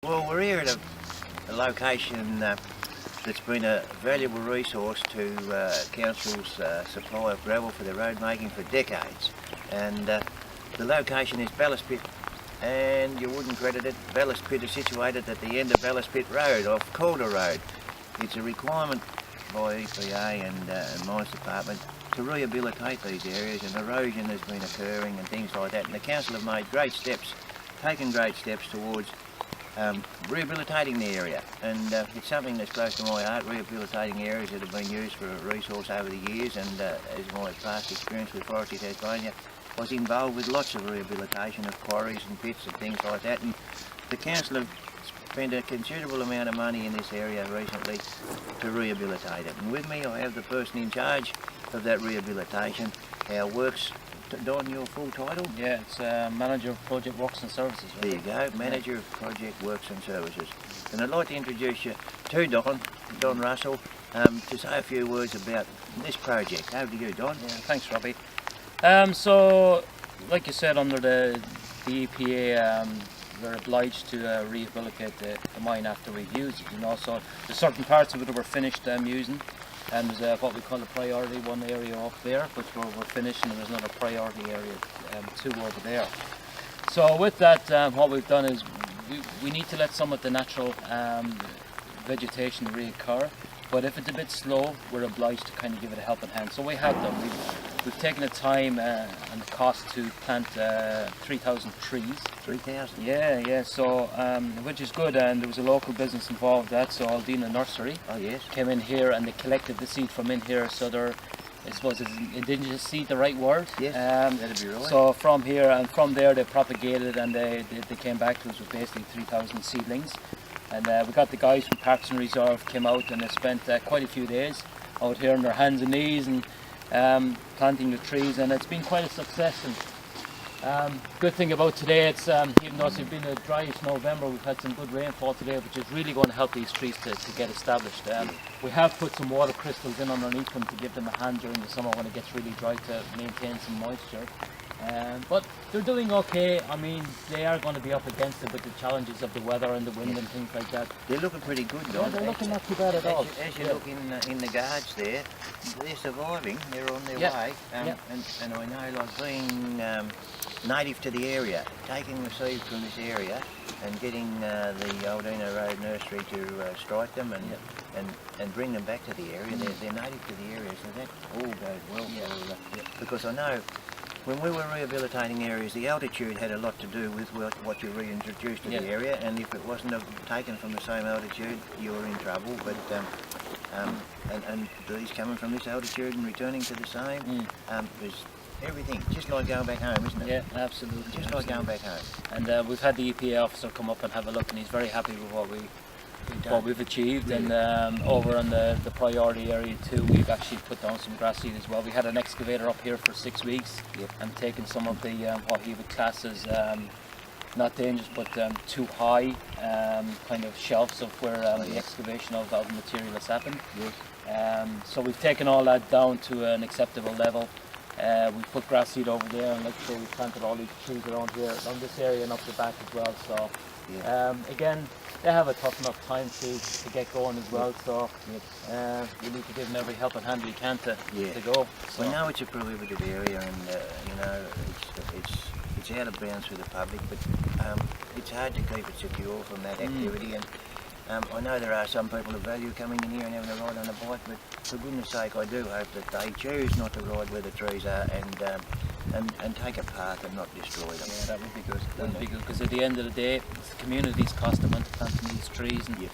Well, we're here at a location that's been a valuable resource to Council's supply of gravel for their road making for decades. And the location is Ballast Pit, and you wouldn't credit it, Ballast Pit is situated at the end of Ballast Pit Road, off Calder Road. It's a requirement by EPA and Mines Department to rehabilitate these areas, and erosion has been occurring and things like that. And the Council have made great steps, taken great steps towards rehabilitating the area, and it's something that's close to my heart, rehabilitating areas that have been used for a resource over the years. And as my past experience with Forestry Tasmania, I was involved with lots of rehabilitation of quarries and pits and things like that, and the council have spent a considerable amount of money in this area recently to rehabilitate it. And with me I have the person in charge of that rehabilitation, our works. Don, your full title? Yeah, it's Manager of Project Works and Services. Right? There you go, Manager of Project Works and Services. And I'd like to introduce you to Don Russell, to say a few words about this project. Over to you, Don. Yeah, thanks, Robbie. So, like you said, under the EPA, we're obliged to rehabilitate the mine after we've used it. You know, so there's certain parts of it that we're finished using. And there's what we call a priority 1 area up there, which we're finishing, and there's another priority area 2 over there. So with that, what we've done is we need to let some of the natural vegetation reoccur, but if it's a bit slow, we're obliged to kind of give it a helping hand. So we have done. We've taken the time and the cost to plant 3,000 trees. 3,000? Yeah, so which is good, and there was a local business involved that, so Aldina Nursery came in here and they collected the seed from in here, so they're, I suppose, is indigenous seed the right word? Yes, that'd be right. So from here and from there they propagated, and they came back to us with basically 3,000 seedlings. And we got the guys from Parks and Reserve came out, and they spent quite a few days out here on their hands and knees and planting the trees, and it's been quite a success. And good thing about today, it's even though it's been a dry November, we've had some good rainfall today, which is really going to help these trees to get established. We have put some water crystals in underneath them to give them a hand during the summer when it gets really dry, to maintain some moisture. But they're doing okay. I mean, they are going to be up against it with the challenges of the weather and the wind and things like that. They're looking pretty good, Don. Yeah, they're looking not too bad at all. As you look in the guards there, they're surviving, they're on their way. And I know, like being native to the area, taking the seed from this area and getting the Aldina Road Nursery to strike them and bring them back to the area. They're native to the area, so that all goes well. Because I know when we were rehabilitating areas, the altitude had a lot to do with what you reintroduced to the area, and if it wasn't taken from the same altitude, you were in trouble. But and these coming from this altitude and returning to the same, there's everything, just like going back home, isn't it? Yeah, absolutely. Just like going back home. And we've had the EPA officer come up and have a look, and he's very happy with what we've achieved. And over on the priority area 2, we've actually put down some grass seed as well. We had an excavator up here for 6 weeks and taken some of the what he would class as not dangerous but too high kind of shelves of where the excavation of material has happened. So we've taken all that down to an acceptable level. We put grass seed over there, and like I say, we planted all these trees around here, around this area and up the back as well. So again, they have a tough enough time to get going as well. So we need to give them every helping hand we can to go. So. We know it's a prohibited area, and you know it's out of bounds for the public, but it's hard to keep it secure from that activity. And I know there are some people who value coming in here and having a ride on a bike, but for goodness sake, I do hope that they choose not to ride where the trees are and take a path and not destroy them. Yeah, that would be good. That would be good, because at the end of the day, it's the community's cost of planting these trees, and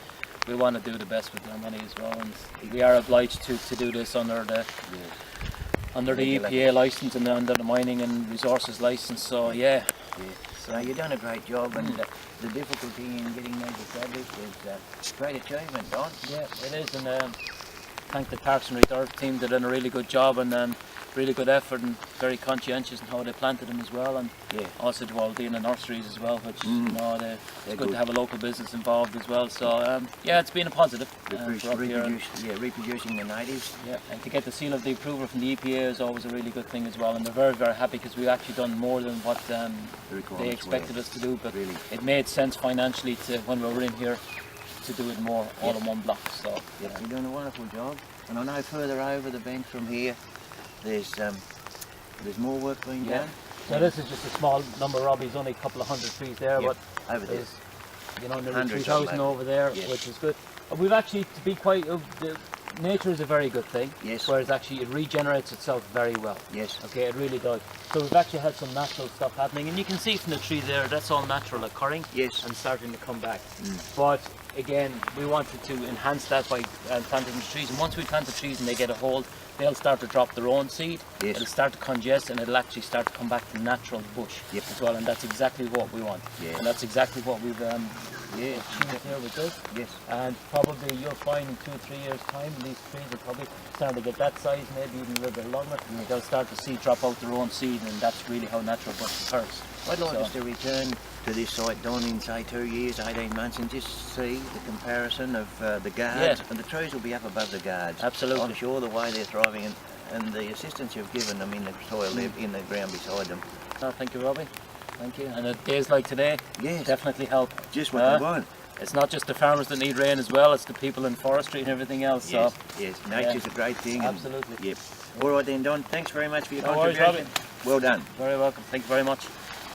we want to do the best with their money as well. And we are obliged to do this under the EPA license and under the mining and resources license. So So you've done a great job, and the difficulty in getting those established is a great achievement, Don. Yeah, it is, and thank the Parks and Reserve team. They've done a really good job, and really good effort and very conscientious in how they planted them as well, and also to all the nurseries as well, which you know, it's good to have a local business involved as well. So yeah, it's been a positive. Reproducing the natives. Yeah, and to get the seal of the approval from the EPA is always a really good thing as well, and they're very, very happy because we've actually done more than what they expected us to do, but really, it made sense financially to, when we were in here, to do it more all in one block. So you're doing a wonderful job, and I know further over the bank from here there's more work being done. So this is just a small number, Robbie's only a couple of hundred trees there, but over there, you know, nearly 3,000 over there, which is good. We've actually, to be quite, nature is a very good thing, whereas actually it regenerates itself very well. Okay, it really does. So we've actually had some natural stuff happening, and you can see from the tree there, that's all natural occurring and starting to come back. But again, we wanted to enhance that by planting the trees, and once we plant the trees and they get a hold, they'll start to drop their own seed, it'll start to congest, and it'll actually start to come back to natural bush as well, and that's exactly what we want. And that's exactly what we've achieved here with this. And probably you'll find in 2 or 3 years' time, these trees will probably start to get that size, maybe even a little bit longer, and they'll start to see drop out their own seed, and that's really how natural bush occurs. I'd like us to return to this site, Don, in say 2 years, 18 months, and just see the comparison of the guards, and the trees will be up above the guards. Absolutely. I'm sure the way they're thriving and the assistance you've given them in the soil, in the ground beside them. Oh, thank you, Robbie. Thank you. And days like today definitely help. Just what they want. It's not just the farmers that need rain as well, it's the people in forestry and everything else. Nature's a great thing. Absolutely. All right then, Don, thanks very much for your contribution. Worries, Robbie. Well done. Very welcome. Thank you very much.